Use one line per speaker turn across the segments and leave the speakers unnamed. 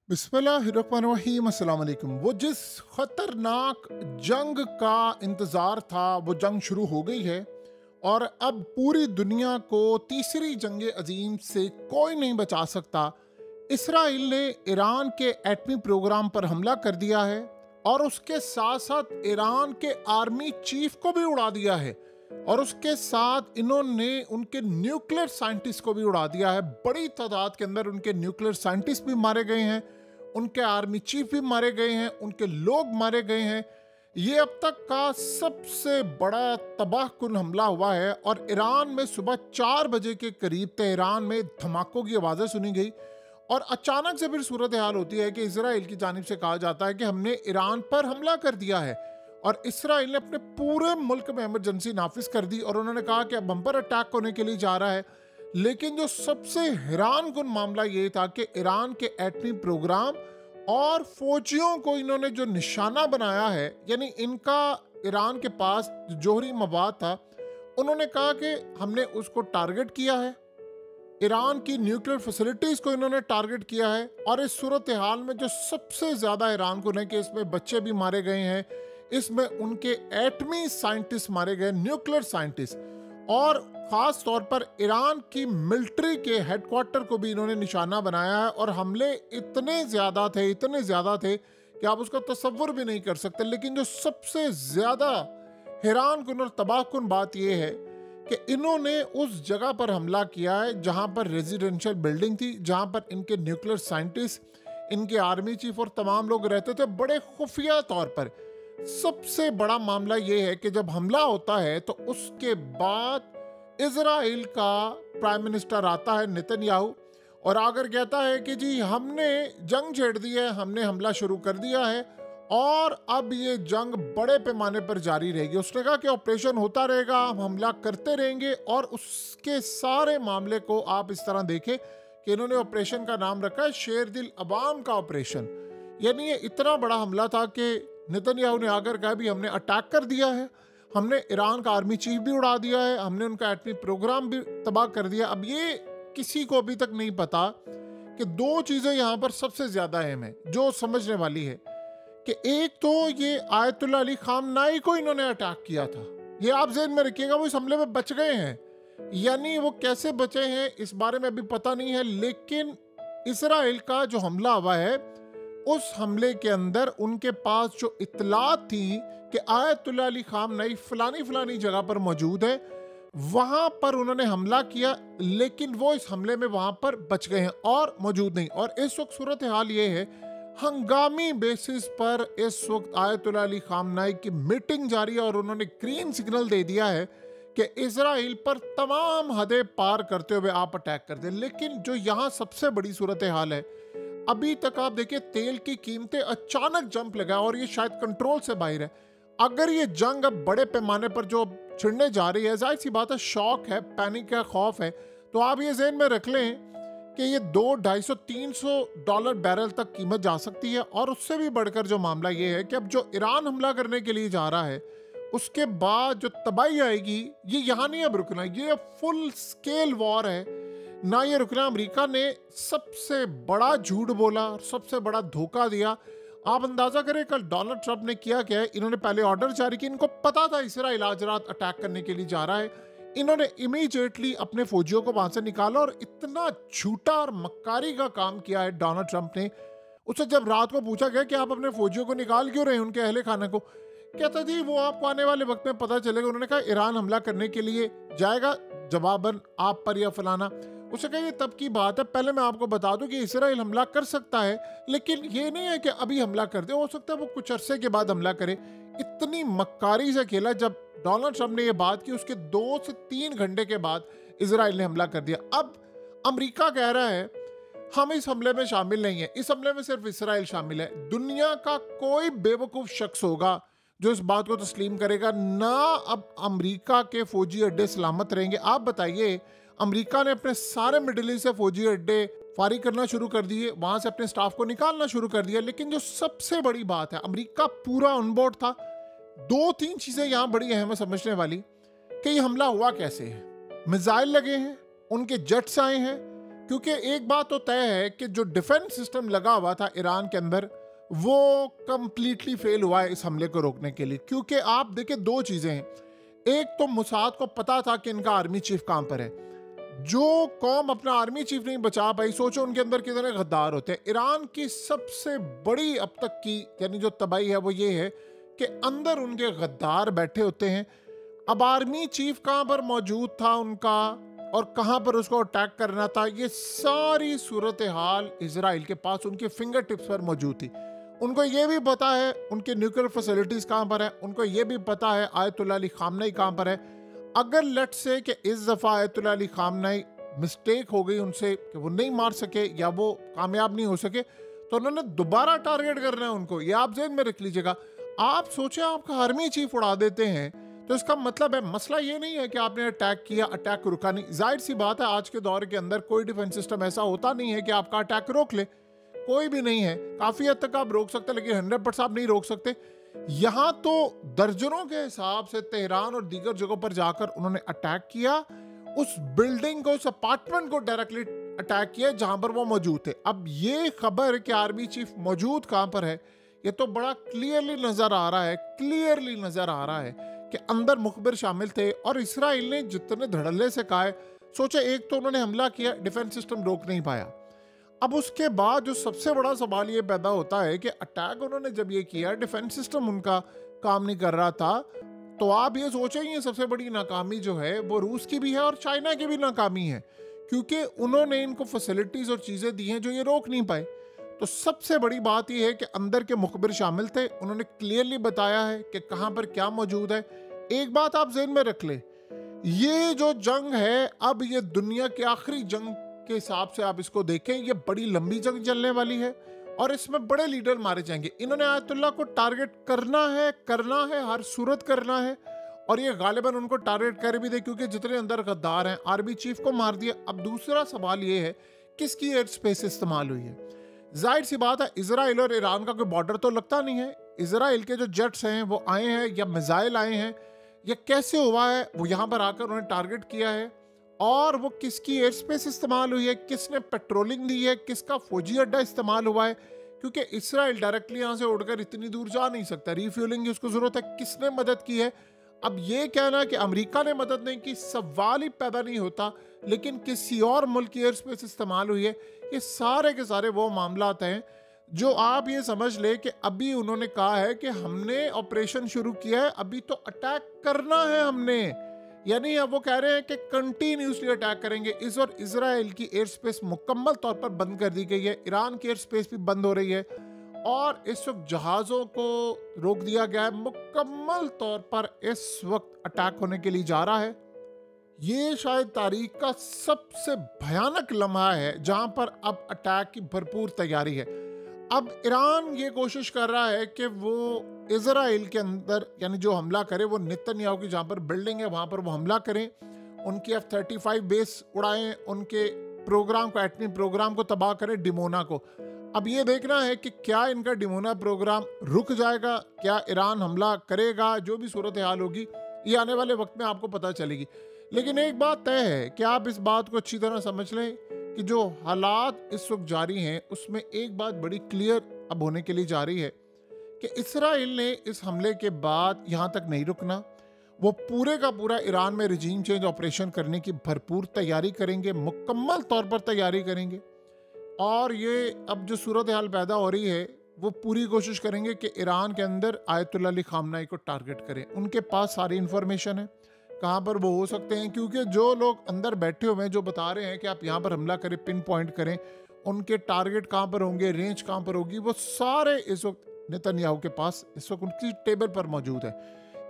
बिस्मिल्लाहिर्रहमानिर्रहीम, अस्सलाम वालेकुम। वो जिस खतरनाक जंग का इंतज़ार था वो जंग शुरू हो गई है और अब पूरी दुनिया को तीसरी जंग अजीम से कोई नहीं बचा सकता। इसराइल ने ईरान के एटमी प्रोग्राम पर हमला कर दिया है और उसके साथ साथ ईरान के आर्मी चीफ को भी उड़ा दिया है और उसके साथ इन्होंने उनके न्यूक्लियर साइंटिस्ट को भी उड़ा दिया है। बड़ी तादाद के अंदर उनके न्यूक्लियर साइंटिस्ट भी मारे गए हैं, उनके आर्मी चीफ भी मारे गए हैं, उनके लोग मारे गए हैं। ये अब तक का सबसे बड़ा तबाहकुन हमला हुआ है और ईरान में सुबह 4 बजे के करीब तेहरान में धमाकों की आवाज़ें सुनी गई और अचानक से फिर सूरत हाल होती है कि इसराइल की जानिब से कहा जाता है कि हमने ईरान पर हमला कर दिया है और इसराइल ने अपने पूरे मुल्क में इमरजेंसी नाफिज कर दी और उन्होंने कहा कि अब हम पर अटैक होने के लिए जा रहा है। लेकिन जो सबसे हैरानकुन मामला ये था कि ईरान के एटमी प्रोग्राम और फौजियों को इन्होंने जो निशाना बनाया है, यानी इनका ईरान के पास जो जोहरी मवाद था, उन्होंने कहा कि हमने उसको टारगेट किया है। ईरान की न्यूक्लियर फैसिलिटीज को इन्होंने टारगेट किया है और इस सूरत हाल में जो सबसे ज्यादा हैरान कुन है कि इसमें बच्चे भी मारे गए हैं, इसमें उनके एटमी साइंटिस्ट मारे गए, न्यूक्लियर साइंटिस्ट, और खास तौर पर ईरान की मिलिट्री के हेडक्वार्टर को भी इन्होंने निशाना बनाया है और हमले इतने ज्यादा थे कि आप उसका तसव्वुर भी नहीं कर सकते। लेकिन जो सबसे ज्यादा हैरान कुन और तबाहकुन बात यह है कि इन्होंने उस जगह पर हमला किया है जहां पर रेजिडेंशियल बिल्डिंग थी, जहां पर इनके न्यूक्लियर साइंटिस्ट, इनके आर्मी चीफ और तमाम लोग रहते थे बड़े खुफिया तौर पर। सबसे बड़ा मामला यह है कि जब हमला होता है तो उसके बाद इजराइल का प्राइम मिनिस्टर आता है नेतन्याहू और आकर कहता है कि जी हमने जंग छेड़ दी है, हमने हमला शुरू कर दिया है और अब ये जंग बड़े पैमाने पर जारी रहेगी। उसने कहा कि ऑपरेशन होता रहेगा, हम हमला करते रहेंगे और उसके सारे मामले को आप इस तरह देखें कि इन्होंने ऑपरेशन का नाम रखा है शेर दिल अवाम का ऑपरेशन। यानी ये इतना बड़ा हमला था कि नेतन्याहू ने आकर कहा भी हमने अटैक कर दिया है, हमने ईरान का आर्मी चीफ भी उड़ा दिया है, हमने उनका एटमी प्रोग्राम भी तबाह कर दिया। अब ये किसी को अभी तक नहीं पता कि दो चीज़ें यहाँ पर सबसे ज़्यादा अहम है जो समझने वाली है कि एक तो ये आयतुल्लाह अली खामनाई को इन्होंने अटैक किया था। ये आप ज़हन में रखिएगा, वो इस हमले में बच गए हैं, यानी वो कैसे बचे हैं इस बारे में अभी पता नहीं है। लेकिन इसराइल का जो हमला हुआ है उस हमले के अंदर उनके पास जो इत्तलात थी कि आयतुल्लाह अली खामनाई फलानी जगह पर मौजूद है, वहां पर उन्होंने हमला किया, लेकिन वो इस हमले में वहां पर बच गए हैं और मौजूद नहीं। और इस वक्त सूरत हाल ये है, हंगामी बेसिस पर इस वक्त आयतुल्लाह अली खामनाई की मीटिंग जारी है और उन्होंने ग्रीन सिग्नल दे दिया है कि इजराइल पर तमाम हदें पार करते हुए आप अटैक कर दें। लेकिन जो यहाँ सबसे बड़ी सूरत हाल है, अभी तक आप देखिए तेल की कीमतें अचानक जंप लगा और ये शायद कंट्रोल से बाहर है। अगर ये जंग अब बड़े पैमाने पर जो छिड़ने जा रही है, जाहिर सी बात है शौक है, पैनिक है, खौफ है, तो आप ये ज़हन में रख लें कि ये 200-250-300 डॉलर बैरल तक कीमत जा सकती है। और उससे भी बढ़कर जो मामला ये है कि अब जो ईरान हमला करने के लिए जा रहा है उसके बाद जो तबाही आएगी, ये यहाँ नहीं अब रुकना, ये फुल स्केल वॉर है, ना ये रुकना। अमेरिका ने सबसे बड़ा झूठ बोला और सबसे बड़ा धोखा दिया। आप अंदाजा करें कल डोनाल्ड ट्रंप ने किया क्या है, इन्होंने पहले ऑर्डर जारी किया, इनको पता था इसराइल आज रात अटैक करने के लिए जा रहा है, इन्होंने इमीडिएटली अपने फौजियों को वहां से निकाला और इतना झूठा और मक्कारी का काम किया है डोनाल्ड ट्रंप ने। उससे जब रात को पूछा गया कि आप अपने फौजियों को निकाल क्यों रहे हैं, उनके अहले खाना को, कहता जी वो आपको आने वाले वक्त में पता चलेगा। उन्होंने कहा ईरान हमला करने के लिए जाएगा जवाबन आप पर या फलाना। उसे कहा ये तब की बात है, पहले मैं आपको बता दूं कि इसराइल हमला कर सकता है, लेकिन ये नहीं है कि अभी हमला कर दे, हो सकता है वो कुछ अरसे के बाद हमला करे। इतनी मक्कारी से खेला। जब डोनाल्ड ट्रंप ने ये बात की उसके 2 से 3 घंटे के बाद इसराइल ने हमला कर दिया। अब अमेरिका कह रहा है हम इस हमले में शामिल नहीं है, इस हमले में सिर्फ इसराइल शामिल है। दुनिया का कोई बेवकूफ शख्स होगा जो इस बात को तस्लीम करेगा ना अब अमेरिका के फौजी अड्डे सलामत रहेंगे। आप बताइए, अमेरिका ने अपने सारे मिडिल ईस्ट से फौजी अड्डे फारिग करना शुरू कर दिए, वहां से अपने स्टाफ को निकालना शुरू कर दिया। लेकिन जो सबसे बड़ी बात है, अमेरिका पूरा ऑनबोर्ड था। 2-3 चीजें यहां बड़ी अहम है समझने वाली कि ये हमला हुआ कैसे है। मिसाइल लगे हैं, उनके जेट्स आए हैं, क्योंकि एक बात तो तय है कि जो डिफेंस सिस्टम लगा हुआ था ईरान के अंदर वो कंप्लीटली फेल हुआ है इस हमले को रोकने के लिए। क्योंकि आप देखिए दो चीजें हैं, एक तो मुसाद को पता था कि इनका आर्मी चीफ कहां पर है। जो कौम अपना आर्मी चीफ नहीं बचा पाई, सोचो उनके अंदर कितने गद्दार होते हैं। ईरान की सबसे बड़ी अब तक की यानी जो तबाही है वो ये है कि अंदर उनके गद्दार बैठे होते हैं। अब आर्मी चीफ कहां पर मौजूद था उनका और कहां पर उसको अटैक करना था, ये सारी सूरत हाल इजराइल के पास उनके फिंगर टिप्स पर मौजूद थी। उनको ये भी पता है उनके न्यूक्लियर फैसिलिटीज कहां पर है, उनको ये भी पता है आयतुल्लाह अली खामनेई कहां पर है। अगर लेट्स से कि इस दफा आयतुल्लाह अली खामनेई मिस्टेक हो गई उनसे कि वो नहीं मार सके या वो कामयाब नहीं हो सके, तो उन्होंने दोबारा टारगेट करना है उनको। ये आप ज़हन में रख लीजिएगा। आप सोचें आपका आर्मी चीफ उड़ा देते हैं तो इसका मतलब है मसला ये नहीं है कि आपने अटैक किया, अटैक को रुका नहीं। जाहिर सी बात है आज के दौर के अंदर कोई डिफेंस सिस्टम ऐसा होता नहीं है कि आपका अटैक रोक ले, कोई भी नहीं है। काफी हद तक आप रोक सकते हैं लेकिन 100% आप नहीं रोक सकते। यहां तो दर्जनों के हिसाब से तेहरान और दीगर जगहों पर जाकर उन्होंने अटैक किया, उस बिल्डिंग को, उस अपार्टमेंट को डायरेक्टली अटैक किया जहां पर वो मौजूद थे। अब ये खबर कि आर्मी चीफ मौजूद कहां पर है, ये तो बड़ा क्लियरली नजर आ रहा है कि अंदर मुखबिर शामिल थे। और इसराइल ने जितने धड़ल्ले से कहा है, सोचे एक तो उन्होंने हमला किया, डिफेंस सिस्टम रोक नहीं पाया। अब उसके बाद जो सबसे बड़ा सवाल ये पैदा होता है कि अटैक उन्होंने जब ये किया, डिफेंस सिस्टम उनका काम नहीं कर रहा था, तो आप ये सोचेंगे सबसे बड़ी नाकामी जो है वो रूस की भी है और चाइना की भी नाकामी है, क्योंकि उन्होंने इनको फैसिलिटीज और चीजें दी हैं जो ये रोक नहीं पाए। तो सबसे बड़ी बात यह है कि अंदर के मुखबिर शामिल थे, उन्होंने क्लियरली बताया है कि कहां पर क्या मौजूद है। एक बात आप ज़हन में रख ले, ये जो जंग है अब ये दुनिया की आखिरी जंग के हिसाब से आप इसको देखें, ये बड़ी लंबी जंग चलने वाली है और इसमें बड़े लीडर मारे जाएंगे। इन्होंने आयतुल्लाह को टारगेट करना है, हर सूरत करना है और ये गालिबन उनको टारगेट कर भी दे, क्योंकि जितने अंदर गद्दार हैं आर्मी चीफ को मार दिया। अब दूसरा सवाल ये है किसकी एयर स्पेस इस्तेमाल हुई है। जाहिर सी बात है इजराइल और ईरान का कोई बॉर्डर तो लगता नहीं है। इजराइल के जो जेट्स हैं वो आए हैं या मिसाइल आए हैं, या कैसे हुआ है वो यहाँ पर आकर उन्होंने टारगेट किया है, और वो किसकी एयर स्पेस इस्तेमाल हुई है, किसने पेट्रोलिंग दी है, किसका फौजी अड्डा इस्तेमाल हुआ है। क्योंकि इसराइल डायरेक्टली यहाँ से उड़कर इतनी दूर जा नहीं सकता, रिफ्यूलिंग की उसको जरूरत है। किसने मदद की है, अब ये कहना कि अमेरिका ने मदद नहीं की सवाल ही पैदा नहीं होता, लेकिन किसी और मुल्क की एयर स्पेस इस्तेमाल हुई है। ये सारे के सारे वो मामलात हैं जो आप ये समझ ले कि अभी उन्होंने कहा है कि हमने ऑपरेशन शुरू किया है, अभी तो अटैक करना है हमने, यानी अब वो कह रहे हैं कि कंटिन्यूसली अटैक करेंगे। इस वक्त इजराइल की एयर स्पेस मुकम्मल तौर पर बंद कर दी गई है, ईरान की एयर स्पेस भी बंद हो रही है और इस वक्त जहाज़ों को रोक दिया गया है। मुकम्मल तौर पर इस वक्त अटैक होने के लिए जा रहा है। ये शायद तारीख का सबसे भयानक लम्हा है जहां पर अब अटैक की भरपूर तैयारी है। अब ईरान ये कोशिश कर रहा है कि वो इजराइल के अंदर यानी जो हमला करे वो नेतन्याहू की जहां पर बिल्डिंग है वहां पर वो हमला करें, उनकी F-35 बेस उड़ाएं, उनके प्रोग्राम को, एटमी प्रोग्राम को तबाह करें, डिमोना को। अब ये देखना है कि क्या इनका डिमोना प्रोग्राम रुक जाएगा, क्या ईरान हमला करेगा। जो भी सूरत हाल होगी ये आने वाले वक्त में आपको पता चलेगी। लेकिन एक बात तय है कि आप इस बात को अच्छी तरह समझ लें कि जो हालात इस वक्त जारी हैं उसमें एक बात बड़ी क्लियर अब होने के लिए जा रही है कि इसराइल ने इस हमले के बाद यहाँ तक नहीं रुकना। वो पूरे का पूरा ईरान में रिजीम चेंज ऑपरेशन करने की भरपूर तैयारी करेंगे, मुकम्मल तौर पर तैयारी करेंगे। और ये अब जो सूरत हाल पैदा हो रही है वो पूरी कोशिश करेंगे कि ईरान के अंदर आयतुल्लाह अली खामनेई को टारगेट करें। उनके पास सारी इन्फॉर्मेशन है कहाँ पर वो हो सकते हैं, क्योंकि जो लोग अंदर बैठे हुए हैं जो बता रहे हैं कि आप यहाँ पर हमला करें, पिन पॉइंट करें, उनके टारगेट कहाँ पर होंगे, रेंज कहाँ पर होगी, वो सारे इस वक्त नेतन्याहू के पास इस वक्त उनकी टेबल पर मौजूद है।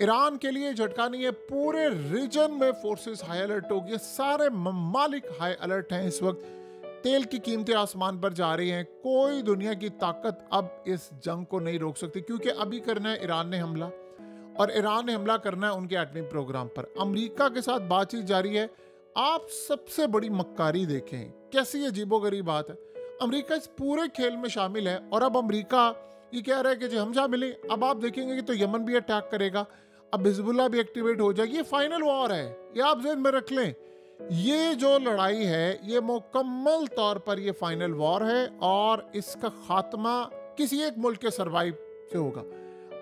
ईरान के लिए झटका नहीं है, पूरे रीजन में फोर्सेस हाई अलर्ट होगी, सारे ममालिक हाई अलर्ट हैं इस वक्त। तेल की कीमतें आसमान पर जा रही हैं, कोई दुनिया की ताकत अब इस जंग को नहीं रोक सकती, क्योंकि अभी करना है ईरान ने हमला और ईरान ने हमला करना है उनके एटमी प्रोग्राम पर। अमेरिका के साथ बातचीत जारी है। आप सबसे बड़ी मक्कारी देखें, कैसी अजीबोगरीब बात है। अमेरिका इस पूरे खेल में शामिल है और अब अमेरिका ये कह रहा है कि जो हम शामिल हैं, अब आप देखेंगे कि तो यमन भी अटैक करेगा, अब हिजबुल्लाह भी एक्टिवेट हो जाएगी। ये फाइनल वॉर है, ये आप ज़हन में रख लें। ये जो लड़ाई है ये मुकम्मल तौर पर ये फाइनल वॉर है और इसका खात्मा किसी एक मुल्क के सरवाइव से होगा।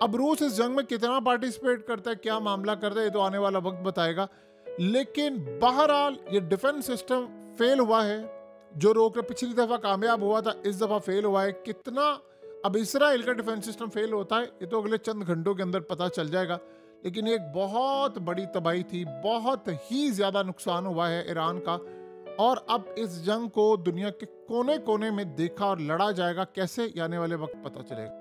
अब रूस इस जंग में कितना पार्टिसिपेट करता है, क्या मामला करता है, ये तो आने वाला वक्त बताएगा। लेकिन बहरहाल ये डिफेंस सिस्टम फेल हुआ है। जो रोक पिछली दफा कामयाब हुआ था, इस दफा फेल हुआ है। कितना अब इसराइल का डिफेंस सिस्टम फेल होता है ये तो अगले चंद घंटों के अंदर पता चल जाएगा। लेकिन एक बहुत बड़ी तबाही थी, बहुत ही ज्यादा नुकसान हुआ है ईरान का। और अब इस जंग को दुनिया के कोने कोने में देखा और लड़ा जाएगा। कैसे, आने वाले वक्त पता चलेगा।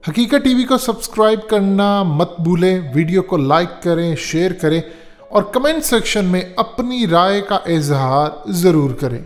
हकीकत टीवी को सब्सक्राइब करना मत भूलें, वीडियो को लाइक करें, शेयर करें और कमेंट सेक्शन में अपनी राय का इजहार ज़रूर करें।